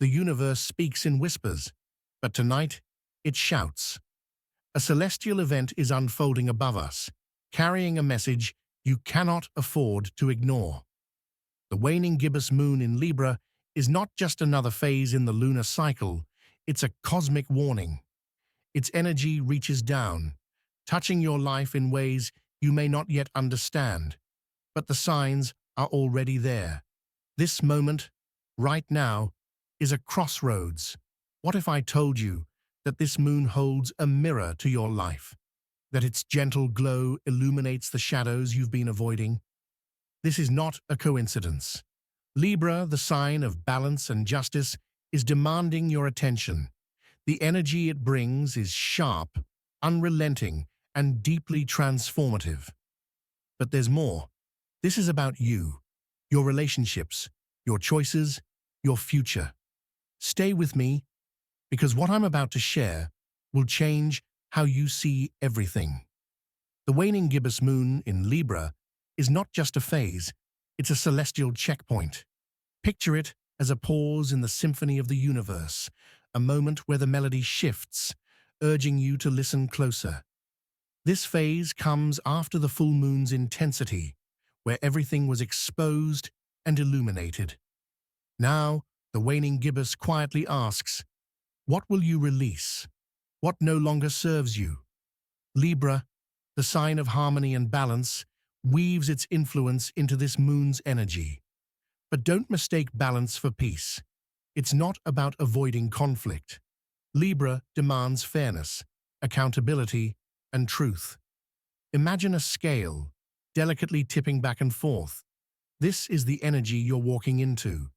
The universe speaks in whispers, but tonight it shouts. A celestial event is unfolding above us, carrying a message you cannot afford to ignore. The waning gibbous moon in Libra is not just another phase in the lunar cycle, it's a cosmic warning. Its energy reaches down, touching your life in ways you may not yet understand. But the signs are already there. This moment, right now, is a crossroads. What if I told you that this moon holds a mirror to your life? That its gentle glow illuminates the shadows you've been avoiding? This is not a coincidence. Libra, the sign of balance and justice, is demanding your attention. The energy it brings is sharp, unrelenting, and deeply transformative. But there's more. This is about you, your relationships, your choices, your future. Stay with me, because what I'm about to share will change how you see everything. The waning gibbous moon in Libra is not just a phase, it's a celestial checkpoint. Picture it as a pause in the symphony of the universe, a moment where the melody shifts, urging you to listen closer. This phase comes after the full moon's intensity, where everything was exposed and illuminated. Now, the waning gibbous quietly asks, what will you release? What no longer serves you? Libra, the sign of harmony and balance, weaves its influence into this moon's energy. But don't mistake balance for peace. It's not about avoiding conflict. Libra demands fairness, accountability, and truth. Imagine a scale, delicately tipping back and forth. This is the energy you're walking into.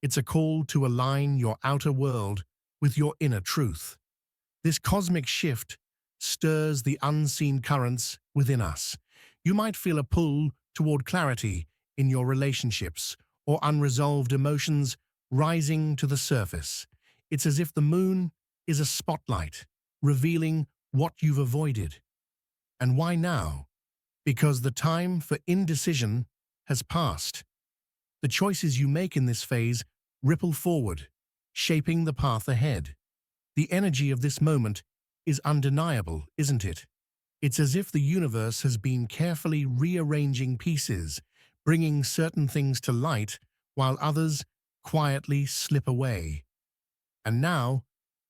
It's a call to align your outer world with your inner truth. This cosmic shift stirs the unseen currents within us. You might feel a pull toward clarity in your relationships or unresolved emotions rising to the surface. It's as if the moon is a spotlight, revealing what you've avoided. And why now? Because the time for indecision has passed. The choices you make in this phase ripple forward, shaping the path ahead. The energy of this moment is undeniable, isn't it? It's as if the universe has been carefully rearranging pieces, bringing certain things to light while others quietly slip away. And now,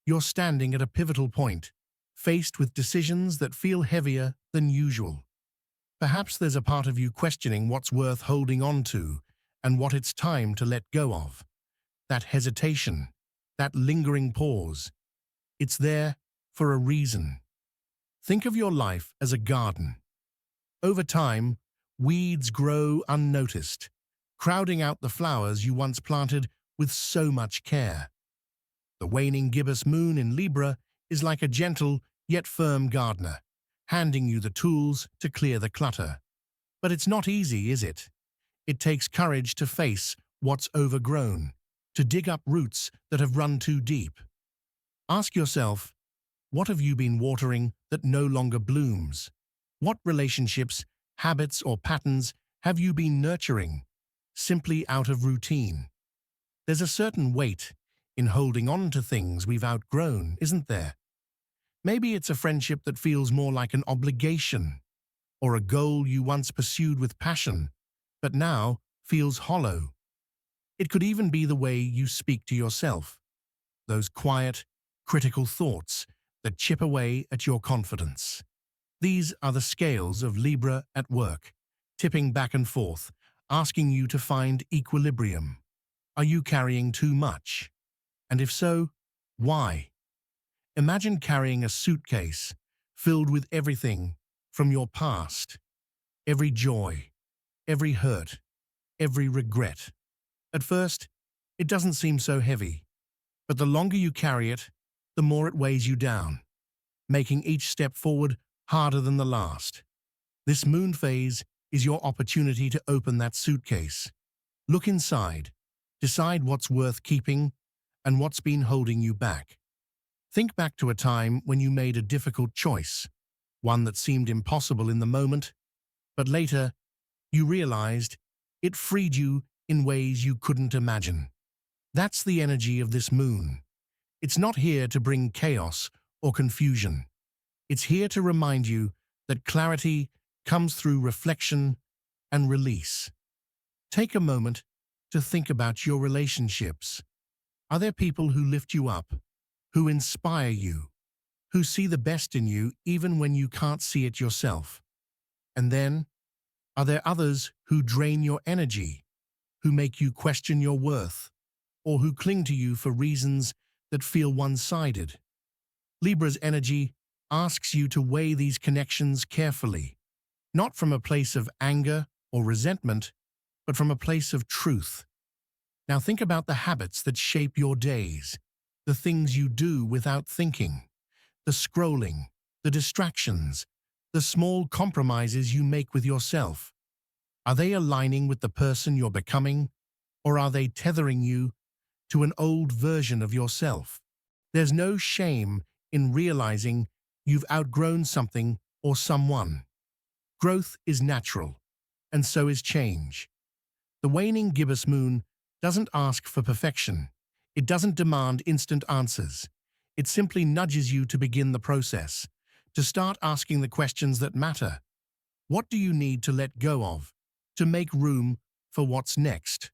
you're standing at a pivotal point, faced with decisions that feel heavier than usual. Perhaps there's a part of you questioning what's worth holding on to and what it's time to let go of. That hesitation, that lingering pause, it's there for a reason. Think of your life as a garden. Over time, weeds grow unnoticed, crowding out the flowers you once planted with so much care. The waning gibbous moon in Libra is like a gentle yet firm gardener, handing you the tools to clear the clutter. But it's not easy, is it? It takes courage to face what's overgrown, to dig up roots that have run too deep. Ask yourself, what have you been watering that no longer blooms? What relationships, habits, or patterns have you been nurturing, simply out of routine? There's a certain weight in holding on to things we've outgrown, isn't there? Maybe it's a friendship that feels more like an obligation, or a goal you once pursued with passion, but now feels hollow. It could even be the way you speak to yourself, those quiet, critical thoughts that chip away at your confidence. These are the scales of Libra at work, tipping back and forth, asking you to find equilibrium. Are you carrying too much? And if so, why? Imagine carrying a suitcase filled with everything from your past, every joy, every hurt, every regret. At first, it doesn't seem so heavy, but the longer you carry it, the more it weighs you down, making each step forward harder than the last. This moon phase is your opportunity to open that suitcase. Look inside, decide what's worth keeping and what's been holding you back. Think back to a time when you made a difficult choice, one that seemed impossible in the moment, but later you realized it freed you in ways you couldn't imagine. That's the energy of this moon. It's not here to bring chaos or confusion. It's here to remind you that clarity comes through reflection and release. Take a moment to think about your relationships. Are there people who lift you up, who inspire you, who see the best in you even when you can't see it yourself? And then, are there others who drain your energy, who make you question your worth, or who cling to you for reasons that feel one-sided? Libra's energy asks you to weigh these connections carefully, not from a place of anger or resentment, but from a place of truth. Now think about the habits that shape your days, the things you do without thinking, the scrolling, the distractions, the small compromises you make with yourself. Are they aligning with the person you're becoming, or are they tethering you to an old version of yourself? There's no shame in realizing you've outgrown something or someone. Growth is natural, and so is change. The waning gibbous moon doesn't ask for perfection. It doesn't demand instant answers. It simply nudges you to begin the process, to start asking the questions that matter. What do you need to let go of, to make room for what's next?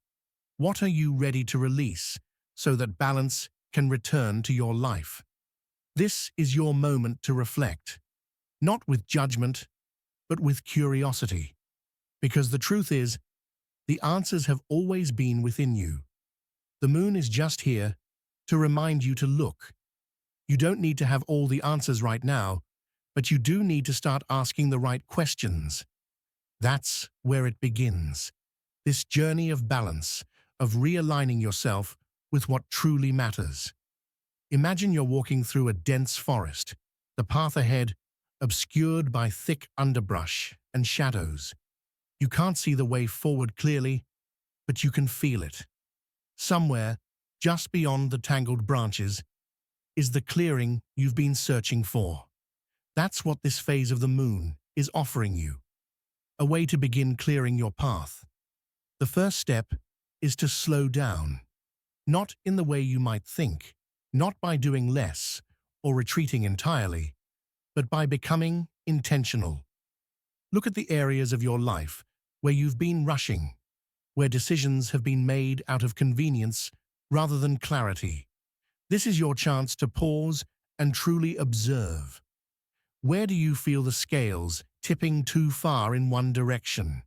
What are you ready to release so that balance can return to your life? This is your moment to reflect, not with judgment, but with curiosity. Because the truth is, the answers have always been within you. The moon is just here to remind you to look. You don't need to have all the answers right now, but you do need to start asking the right questions. That's where it begins. This journey of balance, of realigning yourself with what truly matters. Imagine you're walking through a dense forest, the path ahead obscured by thick underbrush and shadows. You can't see the way forward clearly, but you can feel it. Somewhere, just beyond the tangled branches, is the clearing you've been searching for. That's what this phase of the moon is offering you. A way to begin clearing your path. The first step is to slow down. Not in the way you might think, not by doing less or retreating entirely, but by becoming intentional. Look at the areas of your life where you've been rushing, where decisions have been made out of convenience rather than clarity. This is your chance to pause and truly observe. Where do you feel the scales tipping too far in one direction?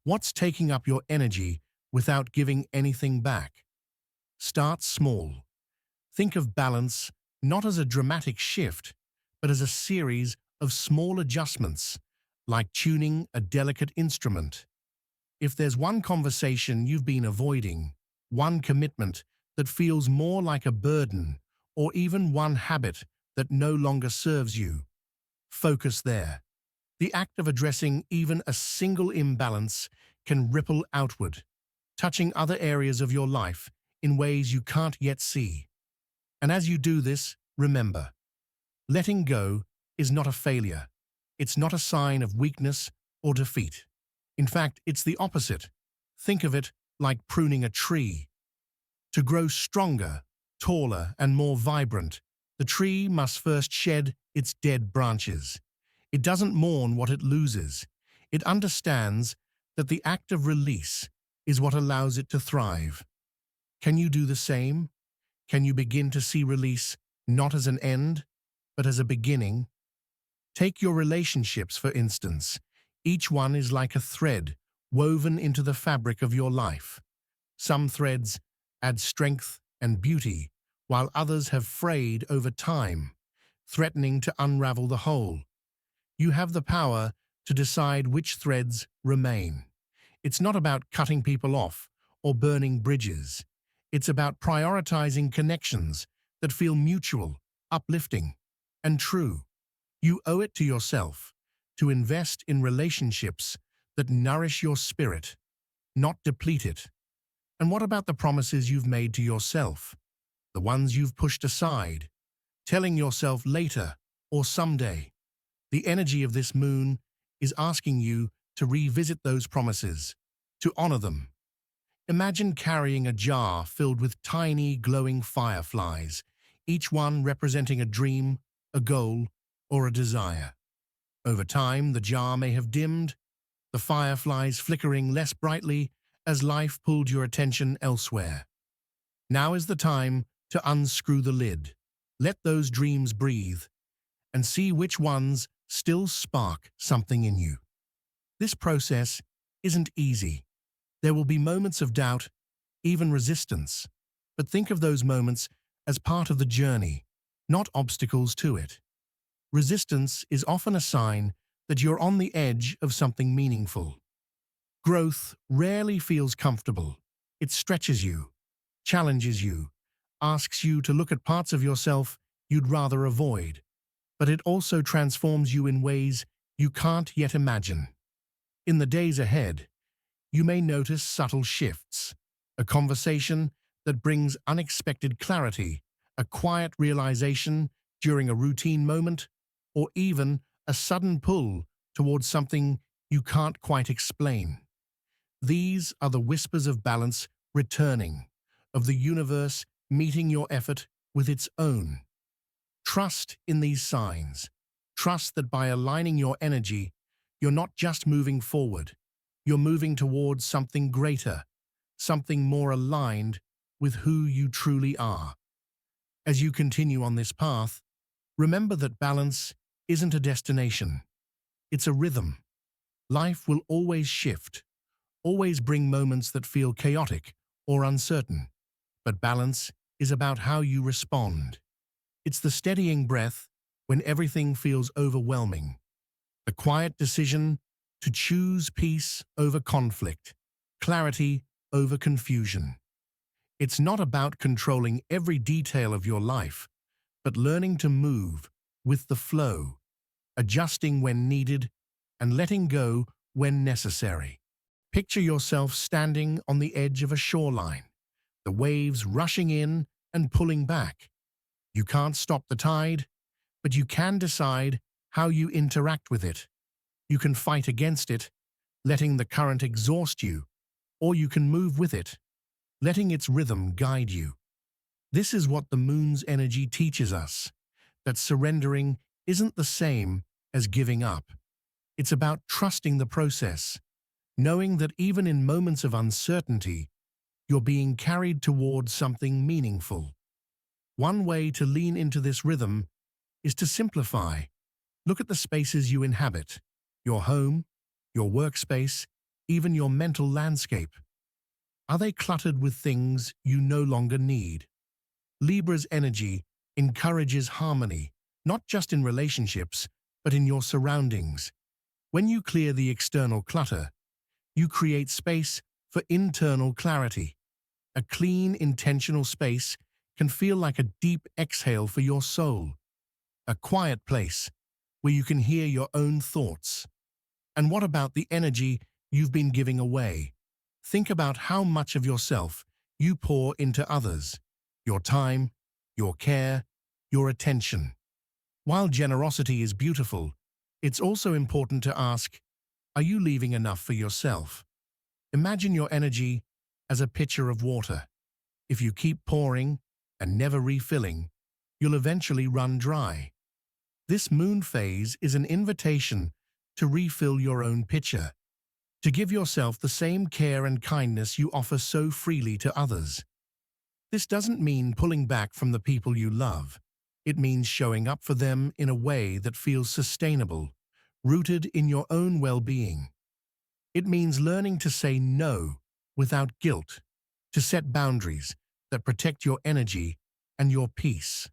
What's taking up your energy without giving anything back? Start small. Think of balance not as a dramatic shift, but as a series of small adjustments, like tuning a delicate instrument. If there's one conversation you've been avoiding, one commitment that feels more like a burden, or even one habit that no longer serves you, focus there. The act of addressing even a single imbalance can ripple outward, touching other areas of your life in ways you can't yet see. And as you do this, remember, letting go is not a failure. It's not a sign of weakness or defeat. In fact, it's the opposite. Think of it like pruning a tree. To grow stronger, taller, and more vibrant, the tree must first shed its dead branches. It doesn't mourn what it loses. It understands that the act of release is what allows it to thrive. Can you do the same? Can you begin to see release not as an end, but as a beginning? Take your relationships, for instance. Each one is like a thread woven into the fabric of your life. Some threads add strength and beauty, while others have frayed over time, threatening to unravel the whole. You have the power to decide which threads remain. It's not about cutting people off or burning bridges. It's about prioritizing connections that feel mutual, uplifting, and true. You owe it to yourself to invest in relationships that nourish your spirit, not deplete it. And what about the promises you've made to yourself? The ones you've pushed aside, telling yourself later or someday? The energy of this moon is asking you to revisit those promises, to honor them. Imagine carrying a jar filled with tiny, glowing fireflies, each one representing a dream, a goal, or a desire. Over time, the jar may have dimmed, the fireflies flickering less brightly as life pulled your attention elsewhere. Now is the time to unscrew the lid. Let those dreams breathe and see which ones still spark something in you. This process isn't easy. There will be moments of doubt, even resistance, but think of those moments as part of the journey, not obstacles to it. Resistance is often a sign that you're on the edge of something meaningful. Growth rarely feels comfortable. It stretches you, challenges you, asks you to look at parts of yourself you'd rather avoid, but it also transforms you in ways you can't yet imagine. In the days ahead, you may notice subtle shifts, a conversation that brings unexpected clarity, a quiet realization during a routine moment, or even a sudden pull towards something you can't quite explain. These are the whispers of balance returning, of the universe meeting your effort with its own. Trust in these signs. Trust that by aligning your energy, you're not just moving forward, you're moving towards something greater, something more aligned with who you truly are. As you continue on this path, remember that balance isn't a destination. It's a rhythm. Life will always shift, always bring moments that feel chaotic or uncertain. But balance is about how you respond. It's the steadying breath when everything feels overwhelming, the quiet decision to choose peace over conflict, clarity over confusion. It's not about controlling every detail of your life, but learning to move with the flow, adjusting when needed, and letting go when necessary. Picture yourself standing on the edge of a shoreline, the waves rushing in and pulling back. You can't stop the tide, but you can decide how you interact with it. You can fight against it, letting the current exhaust you, or you can move with it, letting its rhythm guide you. This is what the moon's energy teaches us, that surrendering isn't the same as giving up. It's about trusting the process, knowing that even in moments of uncertainty, you're being carried towards something meaningful. One way to lean into this rhythm is to simplify. Look at the spaces you inhabit, your home, your workspace, even your mental landscape. Are they cluttered with things you no longer need? Libra's energy encourages harmony, not just in relationships, but in your surroundings. When you clear the external clutter, you create space for internal clarity. A clean, intentional space can feel like a deep exhale for your soul. A quiet place where you can hear your own thoughts. And what about the energy you've been giving away? Think about how much of yourself you pour into others. Your time, your care, your attention. While generosity is beautiful, it's also important to ask, are you leaving enough for yourself? Imagine your energy as a pitcher of water. If you keep pouring and never refilling, you'll eventually run dry. This moon phase is an invitation to refill your own pitcher, to give yourself the same care and kindness you offer so freely to others. This doesn't mean pulling back from the people you love. It means showing up for them in a way that feels sustainable, rooted in your own well-being. It means learning to say no without guilt, to set boundaries that protect your energy and your peace.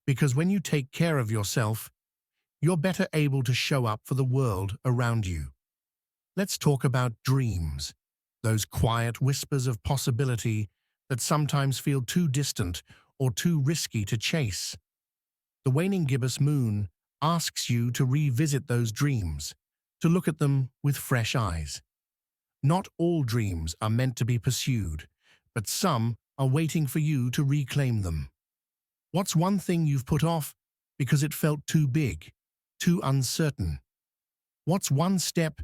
Because when you take care of yourself, you're better able to show up for the world around you. Let's talk about dreams, those quiet whispers of possibility that sometimes feel too distant or too risky to chase. The waning gibbous moon asks you to revisit those dreams, to look at them with fresh eyes. Not all dreams are meant to be pursued, but some are waiting for you to reclaim them. What's one thing you've put off because it felt too big, too uncertain? What's one step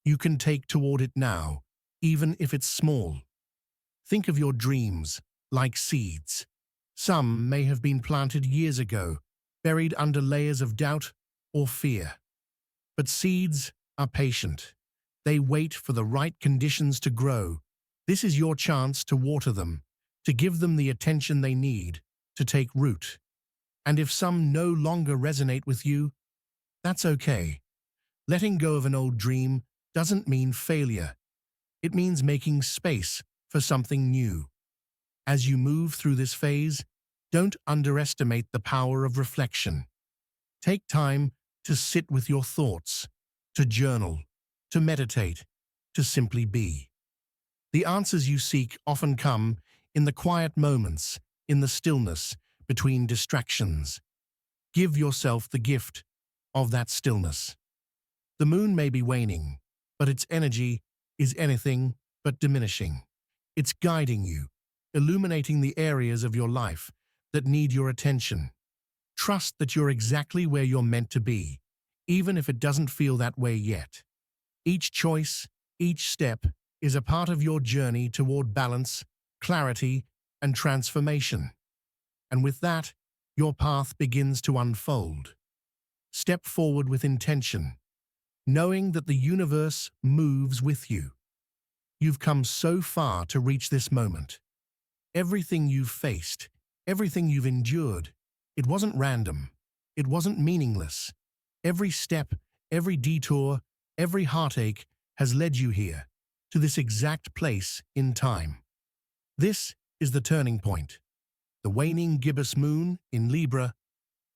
you can take toward it now, even if it's small? Think of your dreams like seeds. Some may have been planted years ago, buried under layers of doubt or fear. But seeds are patient. They wait for the right conditions to grow. This is your chance to water them, to give them the attention they need, to take root. And if some no longer resonate with you, that's okay. Letting go of an old dream doesn't mean failure. It means making space for something new. As you move through this phase, don't underestimate the power of reflection. Take time to sit with your thoughts, to journal, to meditate, to simply be. The answers you seek often come in the quiet moments, in the stillness between distractions. Give yourself the gift of that stillness. The moon may be waning, but its energy is anything but diminishing. It's guiding you, illuminating the areas of your life that need your attention. Trust that you're exactly where you're meant to be, even if it doesn't feel that way yet. Each choice, each step, is a part of your journey toward balance, clarity, and transformation. And with that, your path begins to unfold. Step forward with intention, knowing that the universe moves with you. You've come so far to reach this moment. Everything you've faced, everything you've endured, it wasn't random. It wasn't meaningless. Every step, every detour, every heartache has led you here, to this exact place in time. This is the turning point. The waning gibbous moon in Libra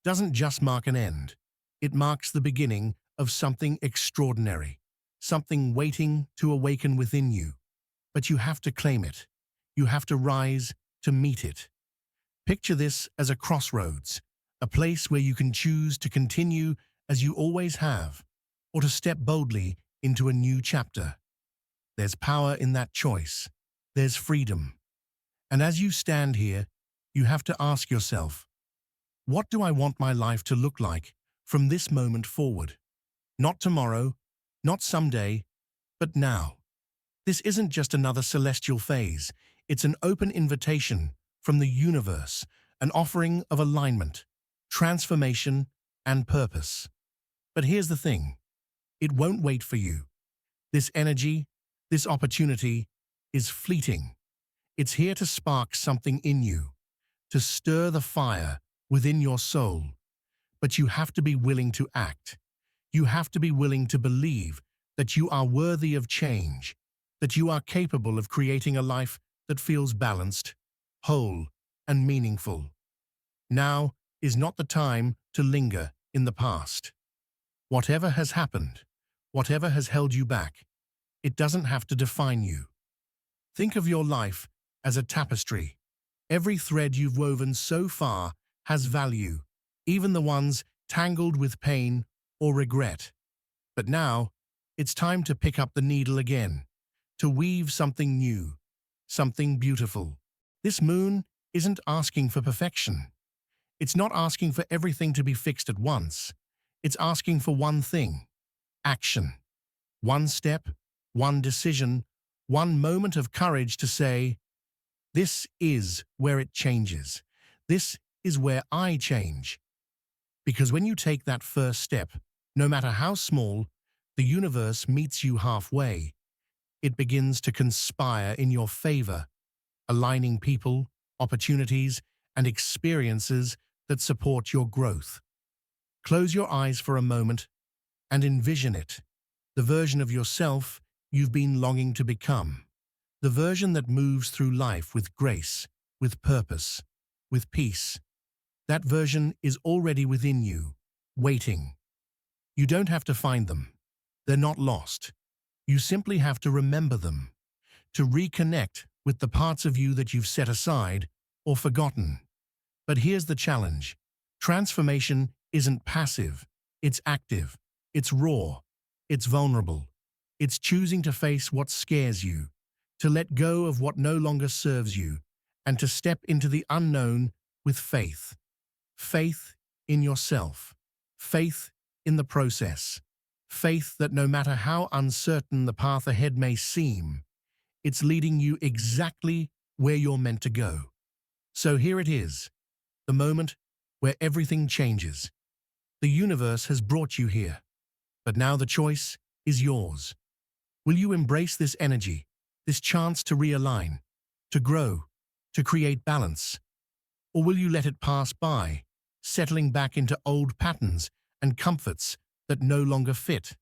doesn't just mark an end. It marks the beginning of something extraordinary, something waiting to awaken within you. But you have to claim it. You have to rise to meet it. Picture this as a crossroads, a place where you can choose to continue as you always have, or to step boldly into a new chapter. There's power in that choice. There's freedom. And as you stand here, you have to ask yourself, what do I want my life to look like from this moment forward? Not tomorrow, not someday, but now. This isn't just another celestial phase. It's an open invitation from the universe, an offering of alignment, transformation, and purpose. But here's the thing. It won't wait for you. This energy, this opportunity, is fleeting. It's here to spark something in you, to stir the fire within your soul. But you have to be willing to act. You have to be willing to believe that you are worthy of change, that you are capable of creating a life that feels balanced, whole, and meaningful. Now is not the time to linger in the past. Whatever has happened, whatever has held you back, it doesn't have to define you. Think of your life as a tapestry. Every thread you've woven so far has value, even the ones tangled with pain or regret. But now, it's time to pick up the needle again, to weave something new, something beautiful. This moon isn't asking for perfection. It's not asking for everything to be fixed at once. It's asking for one thing: action. One step, one decision, one moment of courage to say, this is where it changes. This is where I change. Because when you take that first step, no matter how small, the universe meets you halfway. It begins to conspire in your favor, aligning people, opportunities, and experiences that support your growth. Close your eyes for a moment and envision it, the version of yourself you've been longing to become, the version that moves through life with grace, with purpose, with peace. That version is already within you, waiting. You don't have to find them. They're not lost. You simply have to remember them, to reconnect with the parts of you that you've set aside or forgotten. But here's the challenge. Transformation isn't passive. It's active. It's raw. It's vulnerable. It's choosing to face what scares you, to let go of what no longer serves you, and to step into the unknown with faith. Faith in yourself. Faith in the process. Faith that no matter how uncertain the path ahead may seem, it's leading you exactly where you're meant to go. So here it is, the moment where everything changes. The universe has brought you here, but now the choice is yours. Will you embrace this energy, this chance to realign, to grow, to create balance? Or will you let it pass by, settling back into old patterns and comforts that no longer fit?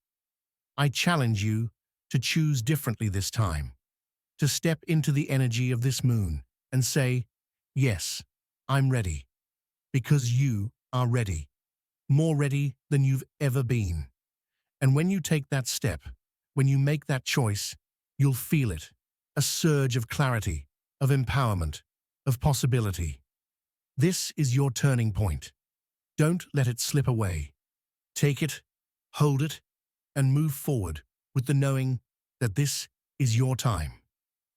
I challenge you to choose differently this time, to step into the energy of this moon and say, yes, I'm ready, because you are ready, more ready than you've ever been. And when you take that step, when you make that choice, you'll feel it, a surge of clarity, of empowerment, of possibility. This is your turning point. Don't let it slip away. Take it, hold it, and move forward with the knowing that this is your time,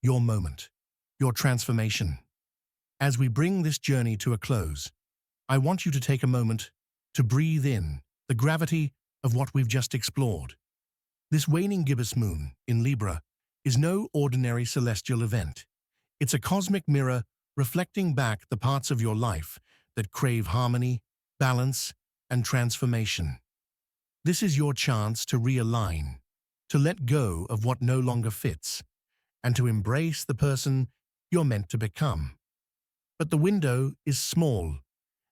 your moment, your transformation. As we bring this journey to a close, I want you to take a moment to breathe in the gravity of what we've just explored. This waning gibbous moon in Libra is no ordinary celestial event. It's a cosmic mirror reflecting back the parts of your life that crave harmony, balance, and transformation. This is your chance to realign, to let go of what no longer fits, and to embrace the person you're meant to become. But the window is small,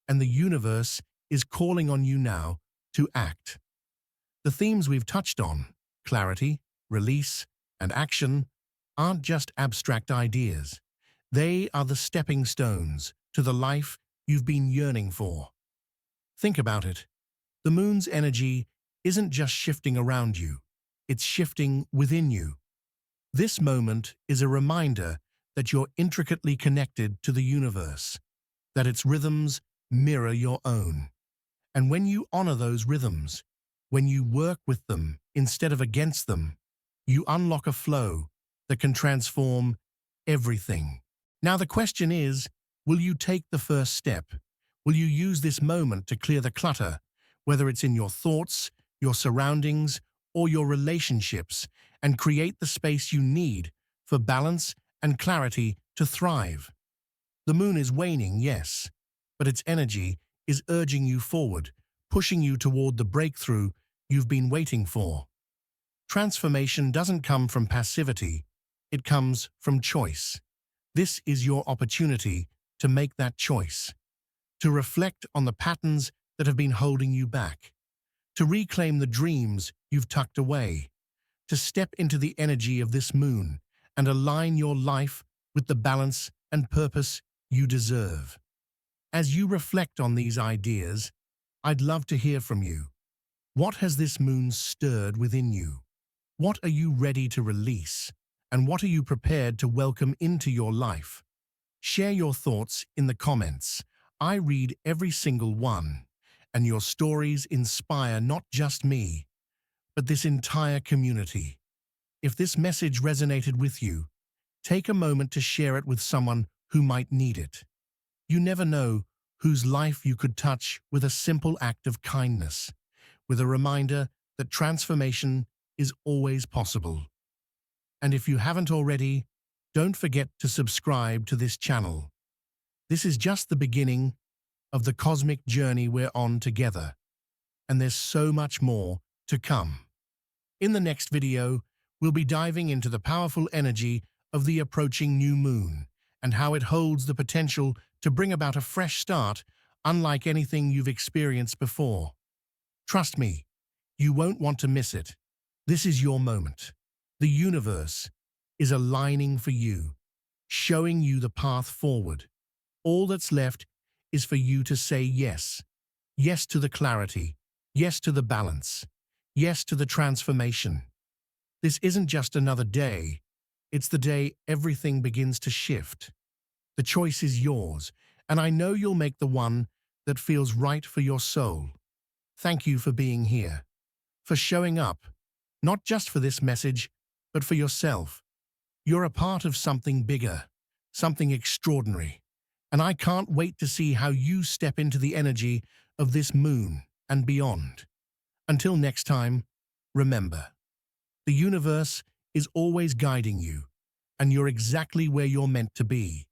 and the universe is calling on you now to act. The themes we've touched on, clarity, release, and action, aren't just abstract ideas. They are the stepping stones to the life you've been yearning for. Think about it. The moon's energy isn't just shifting around you, it's shifting within you. This moment is a reminder that you're intricately connected to the universe, that its rhythms mirror your own. And when you honor those rhythms, when you work with them instead of against them, you unlock a flow that can transform everything. Now the question is, will you take the first step? Will you use this moment to clear the clutter, whether it's in your thoughts, your surroundings, or your relationships, and create the space you need for balance and clarity to thrive? The moon is waning, yes, but its energy is urging you forward, pushing you toward the breakthrough you've been waiting for. Transformation doesn't come from passivity, it comes from choice. This is your opportunity to make that choice, to reflect on the patterns that have been holding you back, to reclaim the dreams you've tucked away, to step into the energy of this moon and align your life with the balance and purpose you deserve. As you reflect on these ideas, I'd love to hear from you. What has this moon stirred within you? What are you ready to release? And what are you prepared to welcome into your life? Share your thoughts in the comments. I read every single one, and your stories inspire not just me, but this entire community. If this message resonated with you, take a moment to share it with someone who might need it. You never know whose life you could touch with a simple act of kindness, with a reminder that transformation is always possible. And if you haven't already, don't forget to subscribe to this channel. This is just the beginning of the cosmic journey we're on together, and there's so much more to come. In the next video, we'll be diving into the powerful energy of the approaching new moon and how it holds the potential to bring about a fresh start unlike anything you've experienced before. Trust me, you won't want to miss it. This is your moment. The universe is aligning for you, showing you the path forward. All that's left is for you to say yes. Yes to the clarity. Yes to the balance. Yes to the transformation. This isn't just another day. It's the day everything begins to shift. The choice is yours, and I know you'll make the one that feels right for your soul. Thank you for being here, for showing up, not just for this message, but for yourself. You're a part of something bigger, something extraordinary, and I can't wait to see how you step into the energy of this moon and beyond. Until next time, remember, the universe is always guiding you, and you're exactly where you're meant to be.